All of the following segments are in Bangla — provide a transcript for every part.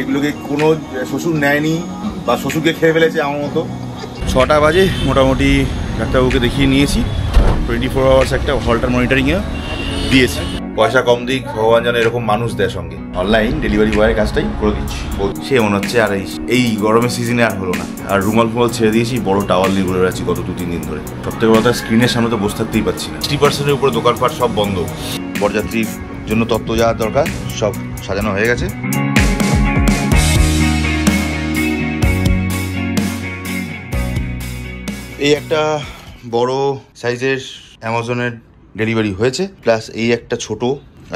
যেগুলোকে কোনো শ্বশুর নেয়নি বা শ্বশুরকে খেয়ে ফেলেছে আমার মতো। 6টা বাজে, মোটামুটি ডাক্তারবাবুকে দেখিয়ে নিয়েছি। 24 আওয়ার্স একটা হল্টার মনিটরিংয়ে দিয়েছে। পয়সা কম দিক ভগবান যেন এরকম মানুষ দেয় সঙ্গে। অনলাইন ডেলিভারি বয়ের কাজটাই করে দিচ্ছি। সে মনে হচ্ছে আর এই গরমের সিজনে আর হলো না। আর রুমাল ফুমাল ছেড়ে দিয়েছি, বড় টাওয়াল নিয়ে ঘুরে বেড়াচ্ছি গত 2-3 দিন ধরে। সবথেকে বড় কথা, স্ক্রিনের সামনে তো বসে থাকতেই পারছি না। 60%-এর উপরে দোকানপাট সব বন্ধ। বরযাত্রীর জন্য তত্ত্ব যাওয়ার দরকার সব সাজানো হয়ে গেছে। এই একটা বড় সাইজের অ্যামাজনের ডেলিভারি হয়েছে, প্লাস এই একটা ছোট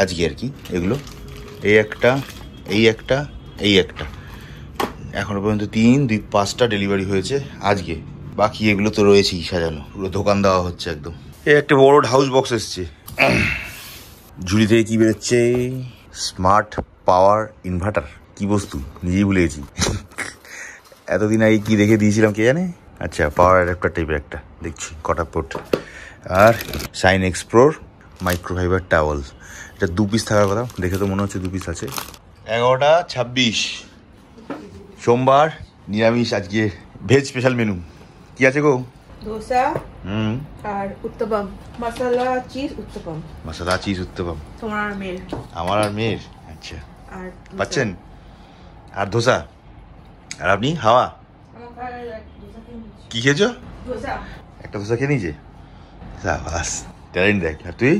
আজকে আর কি। এগুলো এই একটা, এই একটা, এই একটা, এখনো পর্যন্ত 5টা ডেলিভারি হয়েছে আজকে। বাকি এগুলো তো রয়েছেই সাজানো, পুরো দোকান দেওয়া হচ্ছে একদম। এই একটা বড় হাউস বক্স এসছে। ঝুড়ি থেকে কি বেরোচ্ছে? স্মার্ট পাওয়ার ইনভার্টার। কি বস্তু নিজেই ভুলে গেছি। এতদিন আগে কি দেখে দিয়েছিলাম কে জানে। আচ্ছা, পাওয়ার অ্যাডাপ্টার টাইপের একটা দেখছি, কটা পোর্ট। আর শাইন এক্সপ্লোর মাইক্রোফাইবার টাওয়াল। এটা 2 পিস থাকার কথা, দেখে তো মনে হচ্ছে 2 পিস আছে। 11টা 26, সোমবার, নিরামিষ আজকে। ভেজ স্পেশাল মেনু কি আছে গো? ধোসা আর উত্তপম, মশলা চিজ উত্তপম। মশলা চিজ উত্তপম তোমার আর মেয়ের। আমার আর মেয়ের। আচ্ছা, আর পাচ্ছেন? আর ধোসা। আর আপনি হাওয়া কি খেয়েছো? একটা ধোসা খেয়ে নিয়েছে। বাস, ট্যালেন্ট দেখ। আর তুই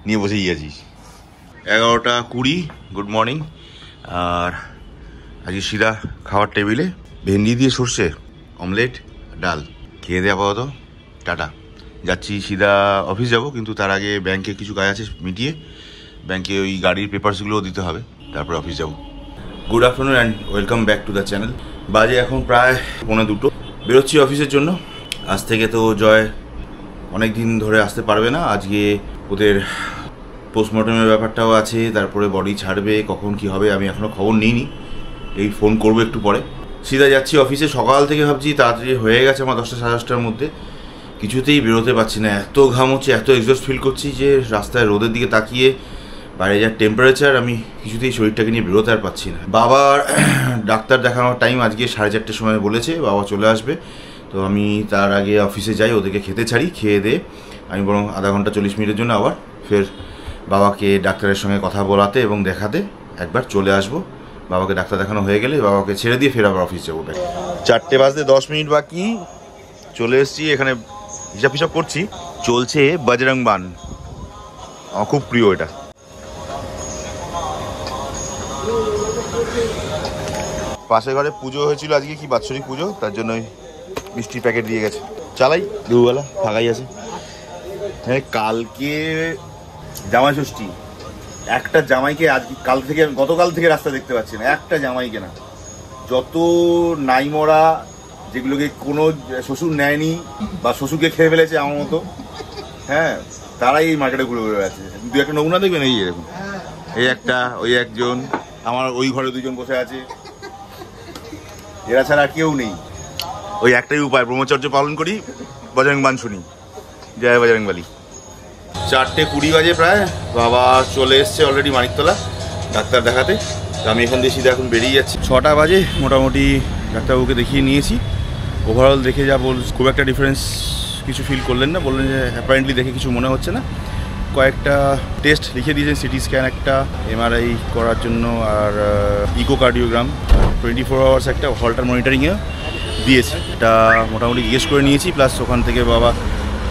নিয়ে বসে গিয়েছিস। 11টা 20, গুড মর্নিং। আর আজকে সিধা খাওয়ার টেবিলে ভেন্ডি দিয়ে সর্ষে, অমলেট, ডাল খেয়ে দেওয়া আপাতত টাটা। যাচ্ছি সিধা অফিস যাব, কিন্তু তার আগে ব্যাংকে কিছু কাজ আছে মিটিয়ে, ব্যাংকে ওই গাড়ির পেপারসগুলোও দিতে হবে, তারপর অফিস যাব। Good afternoon and welcome back to the channel. বাজে এখন প্রায় 1:45, বেরোচ্ছি অফিসের জন্য। আজ থেকে তো জয় অনেক দিন ধরে আসতে পারবে না। আজকে ওদের পোস্টমর্টমের ব্যাপারটাও আছে, তারপরে বডি ছাড়বে, কখন কি হবে আমি এখনও খবর নিইনি। এই ফোন করবো একটু পরে। সিধা যাচ্ছি অফিসে। সকাল থেকে ভাবছি তাড়াতাড়ি হয়ে গেছে আমার 10টা সাড়ে 10টার মধ্যে, কিছুতেই বেরোতে পারছি না। এত ঘাম হচ্ছে, এত এক্সস্ট ফিল করছি যে রাস্তায় রোদের দিকে তাকিয়ে, বাইরে যা টেম্পারেচার, আমি কিছুতেই শরীরটাকে নিয়ে বেরোতে আর পারছি না। বাবার ডাক্তার দেখানোর টাইম আজকে 4:30টার সময় বলেছে, বাবা চলে আসবে। তো আমি তার আগে অফিসে যাই, ওদেরকে খেতে ছাড়ি, খেয়ে দিয়ে আমি বরং আধা ঘন্টা 40 মিনিটের জন্য আবার ফের বাবাকে ডাক্তারের সঙ্গে কথা বলাতে এবং দেখাতে একবার চলে আসবো। বাবাকে ডাক্তার দেখানো হয়ে গেলে বাবাকে ছেড়ে দিয়ে ফের আবার অফিস যাবো। 4টে বাজতে 10 মিনিট বাকি। চলে এসেছি এখানে, হিসাব ফিসাব করছি। চলছে বজরং বান, আমার খুব প্রিয় এটা। পাশের ঘরে পুজো হয়েছিল আজকে, কি বাৎসরিক পুজো, তার জন্য মিষ্টির প্যাকেট দিয়ে গেছে। চালাই দুবেলা, ফাঁকাই আছে। হ্যাঁ, কালকে জামাই ষষ্ঠী। একটা জামাইকে আজকে গতকাল থেকে রাস্তা দেখতে পাচ্ছি না, একটা জামাইকে না। যত নাইমরা, যেগুলোকে কোনো শ্বশুর নেয়নি বা শ্বশুরকে খেয়ে ফেলেছে আমার মতো, হ্যাঁ, তারাই এই মার্কেটে ঘুরে ঘুরে বেড়াচ্ছে। 2-1টা নমুনা দেখবেন, এই এরকম, এই একটা, ওই একজন, আমার ওই ঘরে 2জন বসে আছে। এরা ছাড়া কেউ নেই। ওই একটাই উপায়, ব্রহ্মচর্য পালন করি, বজরং বান শুনি, জয় বজরং বলি। 4:20 বাজে প্রায়। বাবা চলে এসছে অলরেডি মানিকতলা ডাক্তার দেখাতে। তো আমি এখান দিয়ে সিধা এখন বেরিয়ে যাচ্ছি। 6টা বাজে, মোটামুটি ডাক্তারবাবুকে দেখিয়ে নিয়েছি। ওভারঅল দেখে যা খুব একটা ডিফারেন্স কিছু ফিল করলেন না, বললেন যে অ্যাপারেন্টলি দেখে কিছু মনে হচ্ছে না। কয়েকটা টেস্ট লিখে দিয়েছেন, সিটি স্ক্যান একটা, এমআরআই করার জন্য, আর ইকোকার্ডিওগ্রাম। 24 আওয়ার্স একটা হল্টার মনিটরিংয়ে দিয়েছে। এটা মোটামুটি জিজ্ঞেস করে নিয়েছি, প্লাস ওখান থেকে বাবা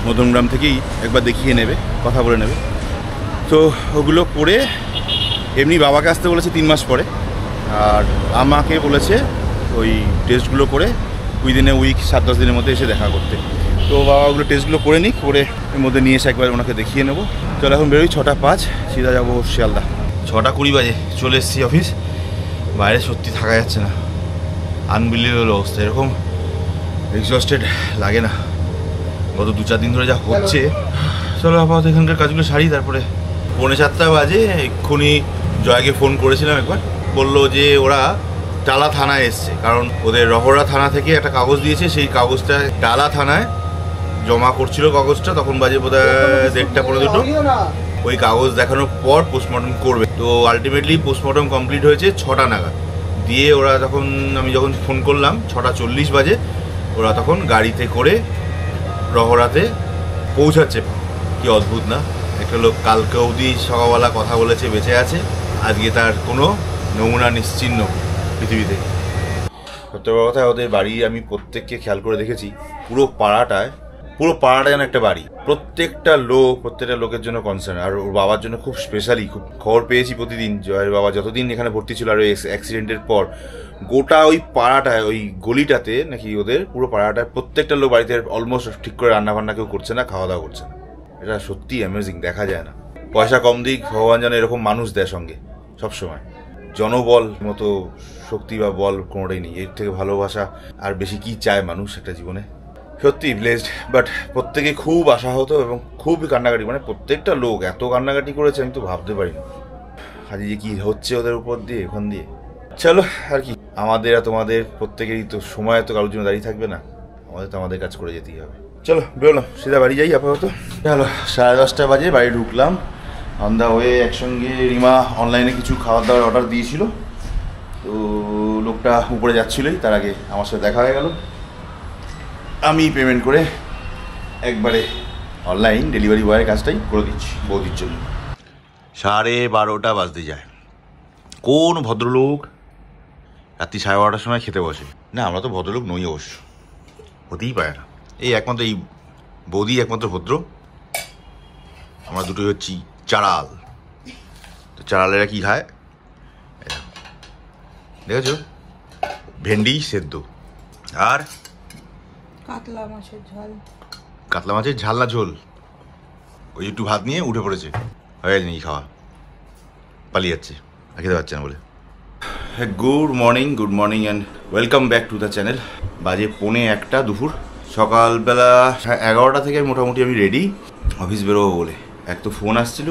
মধ্যমগ্রাম থেকেই একবার দেখিয়ে নেবে, কথা বলে নেবে। তো ওগুলো করে এমনি বাবাকে আসতে বলেছে 3 মাস পরে, আর আমাকে বলেছে ওই টেস্টগুলো করে উইদিন এ উইক, 7-10 দিনের মধ্যে এসে দেখা করতে। তো বাবা ওগুলো টেস্টগুলো করে নিক, করে এর মধ্যে নিয়ে এসে একবার ওনাকে দেখিয়ে নেবো। চলো এখন বেরোই, 6:05, সিধা যাবো শিয়ালদা। 6:20 বাজে চলে এসেছি অফিস। বাইরে সত্যি থাকা যাচ্ছে না, আনবিলিভেবল অবস্থা। এরকম এক্সস্টেড লাগে না গত 2-4 দিন ধরে যা হচ্ছে। চলো আপাতত এখানকার কাজগুলো সারি, তারপরে 7:45 বাজে এক্ষুনি জয়কে ফোন করেছিলাম একবার। বললো যে ওরা টালা থানায় এসছে, কারণ ওদের রহরা থানা থেকে একটা কাগজ দিয়েছে, সেই কাগজটা টালা থানায় জমা করছিল কাগজটা। তখন বাজে বোধহয় 1:30-2:00। ওই কাগজ দেখানোর পর পোস্টমর্টম করবে। তো আলটিমেটলি পোস্টমর্টম কমপ্লিট হয়েছে 6টা নাগাদ। দিয়ে ওরা তখন আমি যখন ফোন করলাম 6:40 বাজে, ওরা তখন গাড়িতে করে রহরাতে পৌঁছাচ্ছে। কি অদ্ভুত না, একটা লোক কালকে অবধি সকালবেলা কথা বলেছে, বেঁচে আছে, আজকে তার কোনো নমুনা নিশ্চিহ্ন পৃথিবীতে। সত্য কথা, ওদের বাড়ি আমি প্রত্যেককে খেয়াল করে দেখেছি, পুরো পাড়াটা যেন একটা বাড়ি। প্রত্যেকটা লোকের জন্য কনসার্ন। আর ওর বাবার জন্য খুব স্পেশালি খুব খবর পেয়েছি প্রতিদিন। জয়ের বাবা যতদিন এখানে ভর্তি ছিল আর ওই অ্যাক্সিডেন্টের পর গোটা ওই পাড়াটায়, ওই গলিটাতে নাকি ওদের পুরো পাড়াটায় প্রত্যেকটা লোক বাড়িতে অলমোস্ট ঠিক করে রান্নাবান্না কেউ করছে না, খাওয়া দাওয়া করছে না। এটা সত্যি অ্যামেজিং, দেখা যায় না। পয়সা কম দিক, ভগবান যেন এরকম মানুষ দেয় সঙ্গে সবসময়। জনবল মতো শক্তি বা বল কোনোটাই নেই। এর থেকে ভালোবাসা আর বেশি কি চায় মানুষ একটা জীবনে। সত্যি ব্লেসড। বাট প্রত্যেকে খুব আশাহত এবং খুবই কান্নাকাটি, মানে প্রত্যেকটা লোক এত কান্নাকাটি করেছে আমি তো ভাবতে পারিনি। আজকে যে কি হচ্ছে ওদের উপর দিয়ে, ওখান দিয়ে। চলো আর কি, আমাদের আর তোমাদের প্রত্যেকেরই তো সময় তো কারোর জন্য দাঁড়িয়ে থাকবে না, আমাদের তো আমাদের কাজ করে যেতেই হবে। চলো বেরোলাম, সিধা বাড়ি যাই আপাতত। চলো 10:30 বাজে বাড়ি ঢুকলাম। অন দ্য ওয়ে একসঙ্গে রিমা অনলাইনে কিছু খাবার দাবার অর্ডার দিয়েছিল, তো লোকটা উপরে যাচ্ছিলোই, তার আগে আমার সাথে দেখা হয়ে গেল। আমি পেমেন্ট করে একবারে অনলাইন ডেলিভারি বয়ের কাজটাই করে দিচ্ছি বৌদির জন্য। 12:30 বাজতে যায়, কোন ভদ্রলোক রাত্রি 12:30 সময় খেতে বসে? না, আমরা তো ভদ্রলোক নই অবশ্য, হতেই পারে না। এই একমাত্র এই বৌদি একমাত্র ভদ্র, আমরা দুটোই হচ্ছি চাড়াল। তো চাড়ালেরা কি খায় দেখেছো? ভেন্ডি সেদ্ধ আর কাতলা মাছের ঝাল। কাতলা মাছের ঝাল না ঝোল? ওই একটু ভাত নিয়ে উঠে পড়েছে, হয়ে গেছে নাকি খাওয়া, পালিয়ে যাচ্ছে, আর খেতে পারছে না বলে। Good morning and welcome back to the channel. বাজে 1:45 দুপুর। সকালবেলা 11টা থেকে মোটামুটি আমি রেডি অফিস বেরোবো বলে। এক তো ফোন আসছিল,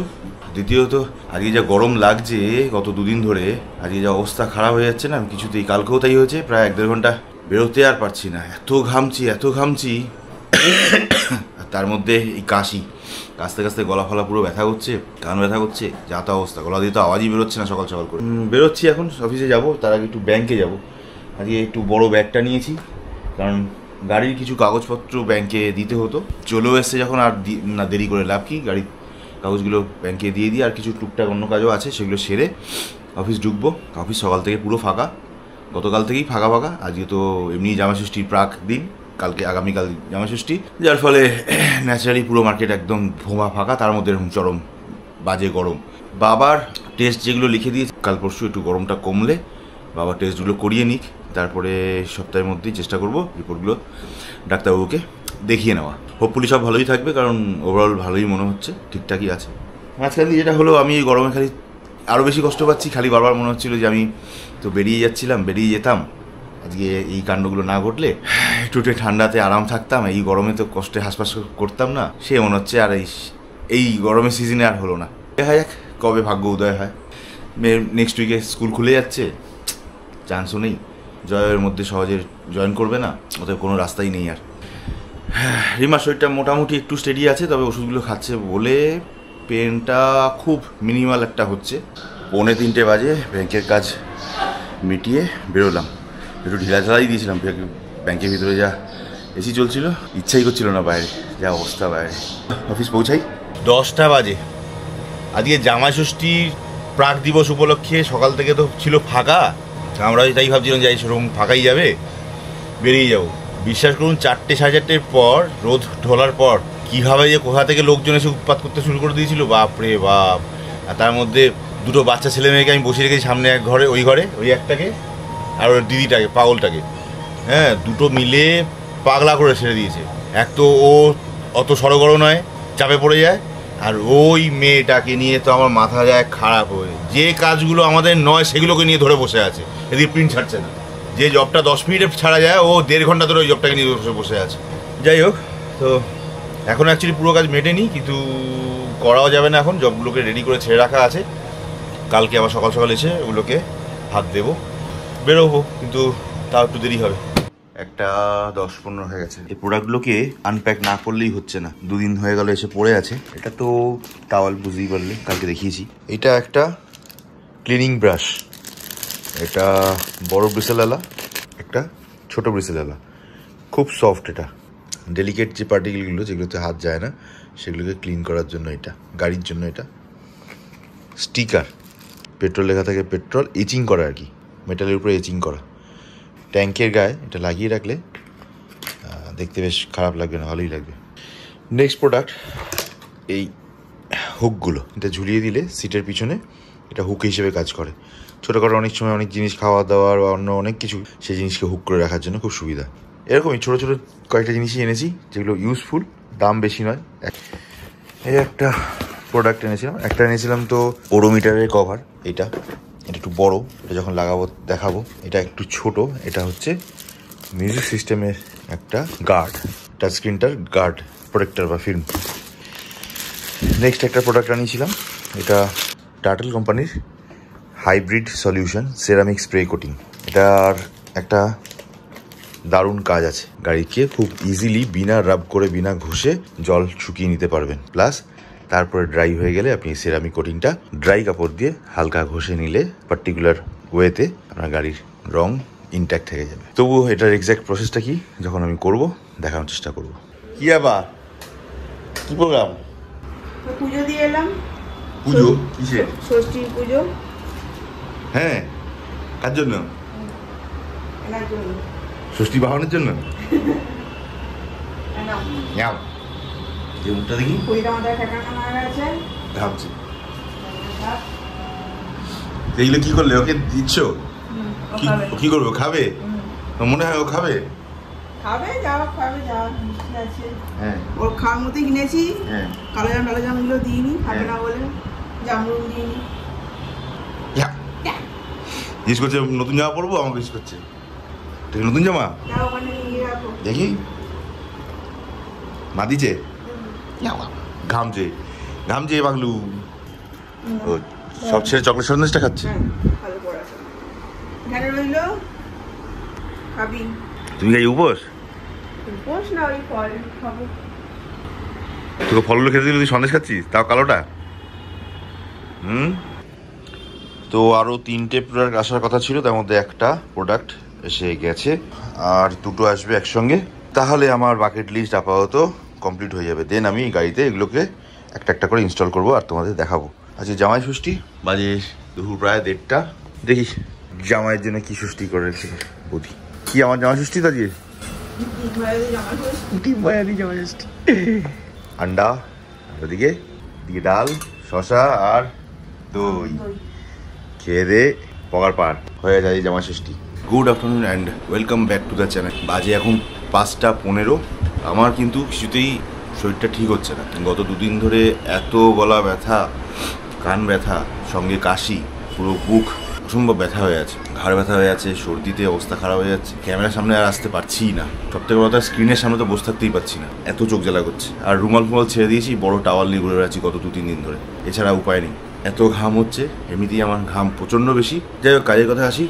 দ্বিতীয়ত আজকে যা গরম লাগছে গত 2 দিন ধরে, আজকে যা অবস্থা খারাপ হয়ে যাচ্ছে না, কিছুতেই। কালকেও তাই হয়েছে, প্রায় 1-1.5 ঘন্টা বেরোতে আর পারছি না, এত ঘামছি। আর তার মধ্যে এই কাশতে গলা ফলা পুরো ব্যথা করছে, কান ব্যথা করছে, যা তা অবস্থা। গলা দিয়ে তো আওয়াজই বেরোচ্ছে না সকাল করে। বেরোচ্ছি এখন, অফিসে যাব, তার আগে একটু ব্যাংকে যাব। আজকে একটু বড় ব্যাগটা নিয়েছি, কারণ গাড়ির কিছু কাগজপত্র ব্যাংকে দিতে হতো, চলেও এসছে যখন, আর না দেরি করে লাভ কি, গাড়ির কাগজগুলো ব্যাংকে দিয়ে দিই। আর কিছু টুকটাক অন্য কাজও আছে, সেগুলো সেরে অফিস ঢুকবো। অফিস সকাল থেকে পুরো ফাঁকা, গতকাল থেকেই ফাঁকা। আজকে তো এমনি জামাষষ্ঠীর প্রাক দিন, আগামীকাল জামাষষ্ঠী, যার ফলে ন্যাচারালি পুরো মার্কেট একদম ভোমা ফাঁকা, তার মধ্যে এরকম চরম বাজে গরম। বাবার টেস্ট যেগুলো লিখে দিয়েছে, কাল পরশু একটু গরমটা কমলে বাবার টেস্টগুলো করিয়ে নিক, তারপরে সপ্তাহের মধ্যেই চেষ্টা করব রিপোর্টগুলো ডাক্তারবাবুকে দেখিয়ে নেওয়া। হোপফুলি সব ভালোই থাকবে, কারণ ওভারঅল ভালোই মনে হচ্ছে, ঠিকঠাকই আছে। মাঝখান দিয়ে যেটা হলো, আমি এই গরমে খালি আরও বেশি কষ্ট পাচ্ছি। খালি বারবার মনে হচ্ছিলো যে আমি তো বেরিয়ে যেতাম, আজকে এই কাণ্ডগুলো না ঘটলে একটু ঠান্ডাতে আরাম থাকতাম, এই গরমে তো কষ্টে হাসপাস করতাম না, সে মনে হচ্ছে। আর এই গরমের সিজনে আর হলো না। দেখা যাক কবে ভাগ্য উদয় হয়। নেক্সট উইকে স্কুল খুলে যাচ্ছে, চান্সও নেই, জয়ের মধ্যে সহজে জয়েন করবে না, ওদের কোনো রাস্তাই নেই আর। রিমার শরীরটা মোটামুটি একটু স্টেডি আছে, তবে ওষুধগুলো খাচ্ছে বলে পেনটা খুব মিনিমাল একটা হচ্ছে। 2:45 বাজে ব্যাংকের কাজ মিটিয়ে বেরোলাম। একটু ঢিলাঢালাই দিয়েছিলাম, ব্যাংকের ভিতরে যা এসি চলছিল, ইচ্ছাই করছিল না বাইরে, যা অবস্থা বাইরে। অফিস পৌঁছাই 10টা বাজে। আজকে জামাষষ্ঠীর প্রাক দিবস উপলক্ষে সকাল থেকে তো ছিল ফাঁকা, আমরা তাই ভাবছিলাম যাই সেরকম ফাঁকাই যাবে, বেরিয়ে যাবো। বিশ্বাস করুন 4-4:30 পর, রোদ ঢোলার পর কীভাবে যে কোথা থেকে লোকজন এসে উৎপাত করতে শুরু করে দিয়েছিল, বাপরে বাপ। আর তার মধ্যে 2 বাচ্চা ছেলে মেয়েকে আমি বসিয়ে রেখেছি সামনে এক ঘরে, ওই একটাকে আর ওর দিদিটাকে, পাগলটাকে, হ্যাঁ, 2 মিলে পাগলা করে ছেড়ে দিয়েছে। এক তো ও অত সড়গড় নয়, চাপে পড়ে যায়, আর ওই মেয়েটাকে নিয়ে তো আমার মাথা যায় খারাপ হয়ে। যে কাজগুলো আমাদের নয় সেগুলোকে নিয়ে ধরে বসে আছে, এদিকে প্রিন্ট ছাড়ছে না। যে জবটা 10 মিনিটে ছাড়া যায়, ও 1.5 ঘন্টা ধরে ওই জবটাকে নিয়ে বসে আছে। যাই হোক, তো এখন অ্যাকচুয়ালি পুরো কাজ মেটেনি, কিন্তু করাও যাবে না এখন, জবগুলোকে রেডি করে ছেড়ে রাখা আছে। কালকে আবার সকাল এসে ওগুলোকে হাত দেবো, বেরোবো, কিন্তু তাও একটু দেরি হবে। 1:10-15 হয়ে গেছে। এই প্রোডাক্টগুলোকে আনপ্যাক না করলেই হচ্ছে না, 2 দিন হয়ে গেল এসে পড়ে আছে। এটা তো টাওয়াল, বুঝতেই পারলে, কালকে দেখিয়েছি। এটা একটা ক্লিনিং ব্রাশ, এটা বড় ব্রিসেলওয়ালা, একটা ছোট ব্রিসেলওয়ালা। খুব সফট, এটা ডেলিকেট যে পার্টিকেলগুলো যেগুলোতে হাত যায় না সেগুলোকে ক্লিন করার জন্য এটা, গাড়ির জন্য এটা। স্টিকার, পেট্রোল লেখা থাকে, পেট্রোল এচিং করা আর কি, মেটালের উপরে এচিং করা। ট্যাঙ্কের গায়ে এটা লাগিয়ে রাখলে দেখতে বেশ খারাপ লাগবে না, ভালোই লাগবে। নেক্সট প্রোডাক্ট, এই হুকগুলো, এটা ঝুলিয়ে দিলে সিটের পিছনে এটা হুক হিসেবে কাজ করে। ছোটোখাটো অনেক সময় অনেক জিনিস খাওয়া দাওয়ার বা অন্য অনেক কিছু, সেই জিনিসকে হুক করে রাখার জন্য খুব সুবিধা। এরকমই ছোটো ছোটো কয়েকটা জিনিসই এনেছি যেগুলো ইউজফুল, দাম বেশি নয়। এই একটা প্রোডাক্ট এনেছিলাম, একটা এনেছিলাম তো ওডোমিটারের কভার। এটা একটু বড়, এটা যখন লাগাবো দেখাবো। এটা একটু ছোট, এটা হচ্ছে মিউজিক সিস্টেমের একটা গার্ড, টাচ স্ক্রিনটার গার্ড, প্রোটেক্টর বা ফিল্ম। নেক্সট একটা প্রোডাক্ট আনিয়েছিলাম, এটা টার্টল কোম্পানির hybrid solution ceramic spray coating. এটার একটা দারুণ কাজ আছে, গাড়িকে খুব ইজিলি বিনা রাব করে বিনা ঘষে জল শুকিয়ে নিতে পারবেন। প্লাস তারপরে ড্রাই হয়ে গেলে আপনি সেরামিক কোটিংটা ড্রাই কাপড় দিয়ে হালকা ঘষে নিলে পার্টিকুলার ওয়েতে আপনার গাড়ির রং ইনট্যাক্ট থেকে যাবে। তবুও এটার এক্স্যাক্ট প্রসেসটা কি যখন আমি করব দেখানোর চেষ্টা করব। কি আবার কি প্রোগ্রাম? পুজো দিয়ে এলাম। পুজো কিসের? ষষ্ঠীর পুজো। হ্যাঁ, কার জন্য? এনার জন্য। ষষ্ঠী বাহনের জন্য। নাও যে মুখটা দেখি, পুজোটা আমাদের ঠেকানো হয়ে গেছে। ঘামছে। এইগুলো কি করলে? ওকে দিচ্ছ? কি করবে? খাবে? মনে হয় ও খাবে। খাবে, যাওয়া খাবে, যাওয়া মিষ্টি আছে। হ্যাঁ, ওর খাওয়ার মতো কিনেছি। হ্যাঁ, কালো জাম টালো জামগুলো দিইনি, খাবে না বলে জামরুল দিইনি। জিজ্ঞেস করছে নতুন জামা পরবো, আমাকে জিজ্ঞেস করছে নতুন জামা যাও ওখানে নিয়ে রাখো। দেখি। মা দিছে, ঘামছে ঘামছে পাগলু। ও সব ছেড়ে চকলেট সন্দেশটা খাচ্ছে। ভালো পড়াশোনা এখানে রইল। খাবি? তুমি কি উপোস? উপোস না, ওই ফল খাবো। তোকে ফলগুলো খেতে দিলে তুই সন্দেশ খাচ্ছিস, তাও কালোটা। তো আরও 3টে প্রোডাক্ট আসার কথা ছিল, তার মধ্যে একটা প্রোডাক্ট এসে গেছে আর 2টো আসবে একসঙ্গে। তাহলে আমার বাকেট লিস্ট আপাতত কমপ্লিট হয়ে যাবে। দেন আমি গাড়িতে এগুলোকে একটা একটা করে ইনস্টল করবো আর তোমাদের দেখাবো। আজকে জামাই ষষ্ঠী, বাজে দুপুর প্রায় 1:30। দেখি জামাইয়ের জন্য কি ষষ্ঠী করে রেখেছে বৌদি। কি আমার জামাই ষষ্ঠী তো আজকে? জামাই ষষ্ঠী। আন্ডা ওদিকে, দিকে ডাল, শশা আর দই। খেয়ে দে পগার পার হয়ে যায় Jamai Shashthi. Good afternoon and welcome back to the channel. বাজে এখন 5:15। আমার কিন্তু কিছুতেই শরীরটা ঠিক হচ্ছে না। গত 2 দিন ধরে এত গলা ব্যথা, কান ব্যথা, সঙ্গে কাশি, পুরো বুক অসম্ভব ব্যথা হয়ে আছে, ঘাড় ব্যথা হয়ে আছে, সর্দিতে অবস্থা খারাপ হয়ে যাচ্ছে। ক্যামেরার সামনে আর আসতে পারছিই না। সবথেকে বড় কথা, স্ক্রিনের সামনে তো বসে থাকতেই পারছি না, এত চোখ জ্বালা করছে। আর রুমাল ফুমাল ছেড়ে দিয়েছি, বড় টাওয়াল নিয়ে ঘুরে বেড়াচ্ছি গত 2-3 দিন ধরে। এছাড়া উপায় নেই, এত ঘাম হচ্ছে। এমনিতেই আমার ঘাম প্রচণ্ড বেশি। যাই হোক, কাজের কথা আসি।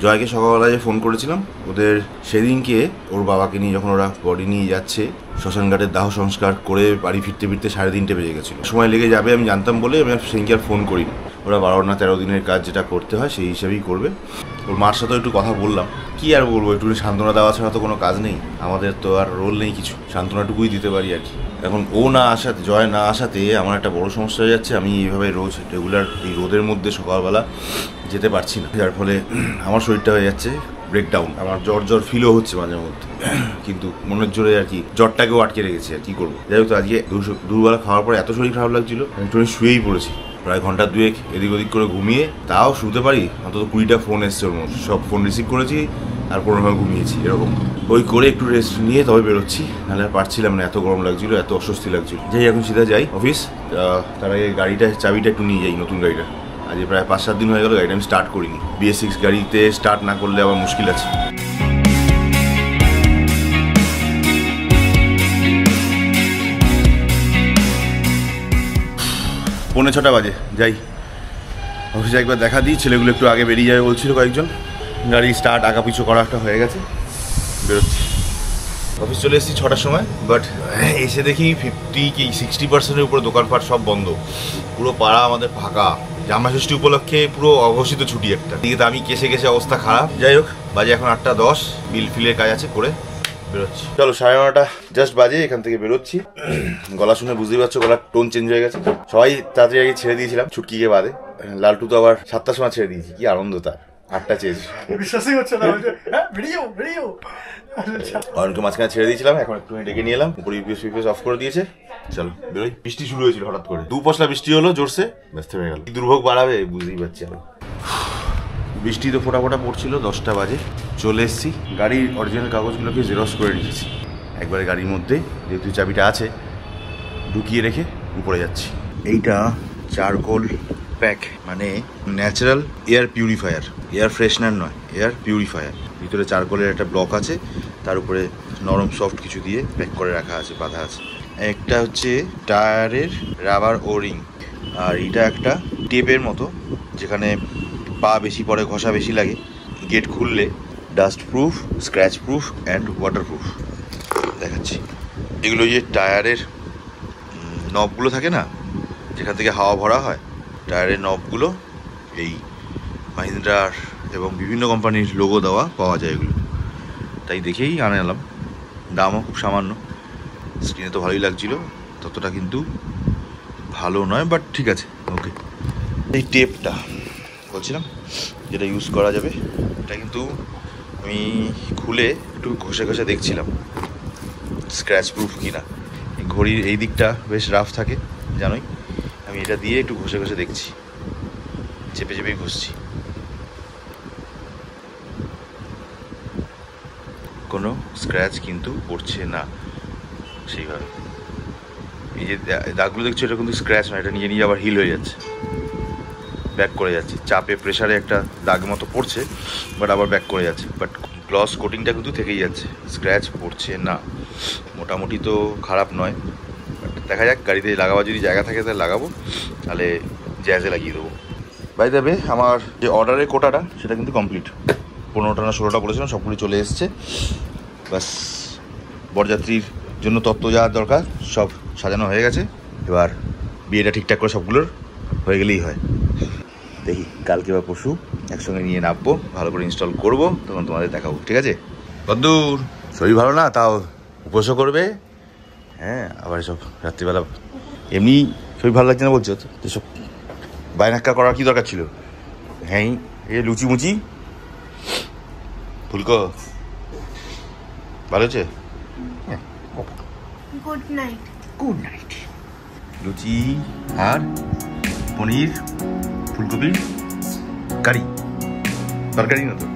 জয়কে সকালবেলা যে ফোন করেছিলাম, ওদের সেদিনকে ওর বাবাকে নিয়ে যখন ওরা বডি নিয়ে যাচ্ছে, শ্মশানঘাটের দাহ সংস্কার করে বাড়ি ফিরতে ফিরতে 3:30 বেজে গেছিলো। সময় লেগে যাবে আমি জানতাম বলে আমি সেদিনকে আর ফোন করিনি। ওরা 12 না 13 দিনের কাজ যেটা করতে হয় সেই হিসেবেই করবে। ওর মার সাথেও একটু কথা বললাম, কি আর বলবো, একটু সান্ত্বনা দেওয়া ছাড়া তো কোনো কাজ নেই। আমাদের তো আর রোল নেই কিছু, সান্ত্বনাটুকুই দিতে পারি আর কি। এখন ও না আসাতে, জয় না আসাতে আমার একটা বড় সমস্যা হয়ে যাচ্ছে। আমি এইভাবে রোজ রেগুলার এই রোদের মধ্যে সকালবেলা যেতে পারছি না, যার ফলে আমার শরীরটা হয়ে যাচ্ছে ব্রেকডাউন। আমার জ্বর ফিলও হচ্ছে মাঝে মধ্যে, কিন্তু মনের জোরে আর কি জ্বরটাকেও আটকে রেখেছি আর কি করবো। যাই হোক, তো আজকে দুপুরবেলা খাওয়ার পরে এত শরীর খারাপ লাগছিল, একটু শুয়েই পড়েছি। প্রায় ঘন্টা 2 এদিক ওদিক করে ঘুমিয়ে, তাও শুতে পারি অন্তত 20টা ফোন এসছে ওর মধ্যে। সব ফোন রিসিভ করেছি আর কোনোভাবে ঘুমিয়েছি। এরকম ওই করে একটু রেস্ট নিয়ে তবে বেরোচ্ছি, নাহলে আর পারছিলাম না, এত গরম লাগছিল, এত অস্বস্তি লাগছিল। যাই এখন সিধা যাই অফিস। তার আগে গাড়িটা চাবিটা একটু নিয়ে যাই, নতুন গাড়িটা। আজ প্রায় 5-7 দিন হয়ে গেল গাড়িটা আমি স্টার্ট করিনি। BS6 গাড়িতে স্টার্ট না করলে আবার মুশকিল আছে। পৌনে 6টা বাজে, যাই অফিসে একবার দেখা দিই। ছেলেগুলো একটু আগে বেরিয়ে যাবে বলছিল কয়েকজন। গাড়ি স্টার্ট আগা পিছু করা একটা হয়ে গেছে, বেরোচ্ছি। অফিস চলে এসেছি 6টার সময়, বাট এসে দেখি 50 কি 60% উপরে দোকানপাট সব বন্ধ। পুরো পাড়া আমাদের ফাঁকা, জামা ষষ্ঠী উপলক্ষে পুরো অঘোষিত ছুটি একটা। দিকে তো আমি কেসে কেসে অবস্থা খারাপ। যাই হোক, বাজে এখন 8:10, বিল ফিলের কাজ আছে, করে বেরোচ্ছি। চলো 9:30 জাস্ট বাজে, এখান থেকে বেরোচ্ছি। গলা শুনে বুঝতেই পারছো, গলার টোন চেঞ্জ হয়ে গেছে। সবাই তাড়াতাড়ি আগে ছেড়ে দিয়েছিলাম ছুটকিকে বাদে। লালটু তো আবার 7টার সময় ছেড়ে দিয়েছি, কি আনন্দ তার। 8টা চেয়েছি, বিশ্বাসই হচ্ছে না। ভিডিও অরণকে মাঝখানে ছেড়ে দিয়েছিলাম, এখন একটু ডেকে নিয়ে এলাম। উপরে ইউপিএস অফ করে দিয়েছে। চলো বেরোই। বৃষ্টি শুরু হয়েছিল হঠাৎ করে, 2 পশলা বৃষ্টি হলো জোরসে, ব্যস্ত হয়ে গেল। কি দুর্ভোগ বাড়াবে বুঝতেই পারছি আমি। বৃষ্টি তো ফোটা ফোটা পড়ছিল। 10টা বাজে চলে এসেছি। গাড়ির অরিজিনাল কাগজগুলোকে জেরক্স করে রেখেছি একবারে গাড়ির মধ্যে, যেহেতু চাবিটা আছে ঢুকিয়ে রেখে উপরে যাচ্ছি। এইটা চারকোল প্যাক, মানে natural air purifier, air freshener নয়, এয়ার পিউরিফায়ার। ভিতরে চারকোলের একটা ব্লক আছে, তার উপরে নরম সফট কিছু দিয়ে প্যাক করে রাখা আছে, বাঁধা আছে। একটা হচ্ছে টায়ারের রাবার ওরিং, আর এটা একটা টেপের মতো, যেখানে পা বেশি পড়ে, ঘষা বেশি লাগে। গেট খুললে dust proof, scratch proof and water proof. দেখাচ্ছি, এগুলো যে টায়ারের নবগুলো থাকে না, যেখান থেকে হাওয়া ভরা হয়, টায়ারের নবগুলো এই মাহিন্দ্রার এবং বিভিন্ন কোম্পানির লোগো দেওয়া পাওয়া যায় এগুলো, তাই দেখেই আনালাম। দামও খুব সামান্য। স্ক্রিনে তো ভালোই লাগছিল, ততটা কিন্তু ভালো নয়, বাট ঠিক আছে, ওকে। এই টেপটা বলছিলাম, যেটা ইউজ করা যাবে, এটা কিন্তু আমি খুলে একটু ঘষে ঘষে দেখছিলাম স্ক্র্যাচ প্রুফ কিনা। ঘড়ির এই দিকটা বেশ রাফ থাকে জানোই, আমি এটা দিয়ে একটু ঘষে ঘষে দেখছি, চেপে চেপেই ঘষছি। কোনো স্ক্র্যাচ কিন্তু পড়ছে না সেইভাবে। এই যে দাগগুলো দেখছো, এটা কিন্তু স্ক্র্যাচ নয়, এটা নিজে নিজে আবার হিল হয়ে যাচ্ছে, ব্যাক করে যাচ্ছে। চাপে প্রেশারে একটা দাগ মতো পড়ছে, বাট আবার ব্যাক করে যাচ্ছে। বাট গ্লস কোটিংটা কিন্তু থেকেই যাচ্ছে, স্ক্র্যাচ পড়ছে না। মোটামুটি তো খারাপ নয়, বাট দেখা যাক, গাড়িতে লাগাবার যদি জায়গা থাকে তাহলে লাগাবো, তাহলে জ্যাজে লাগিয়ে দেবো। বাই দ্য ওয়ে, আমার যে অর্ডারের কোটাটা সেটা কিন্তু কমপ্লিট। 15টা না 16টা বলেছিলাম, সবগুলি চলে এসছে। বাস বরযাত্রীর জন্য তত্ত্ব যা দরকার সব সাজানো হয়ে গেছে। এবার বিয়েটা ঠিকঠাক করে সবগুলোর হয়ে গেলেই হয়। দেখি কালকে বা পরশু একসঙ্গে নিয়ে নামবো, ভালো করে ইনস্টল করব, তখন তোমাদের দেখাবো, ঠিক আছে? বন্ধুর শরীর ভালো না, তাও উপোসও করবে। হ্যাঁ, আবার সব রাত্রিবেলা এমনি শরীর ভালো লাগছে না বলছো তো, এসব বাইনাক্কা করার কি দরকার ছিল? হ্যাঁ, এই লুচি মুচি ফুলকো ভালো হচ্ছে। Good night. Good night. লুচি আর পনির ফুলকপির কারি, তরকারি না তো।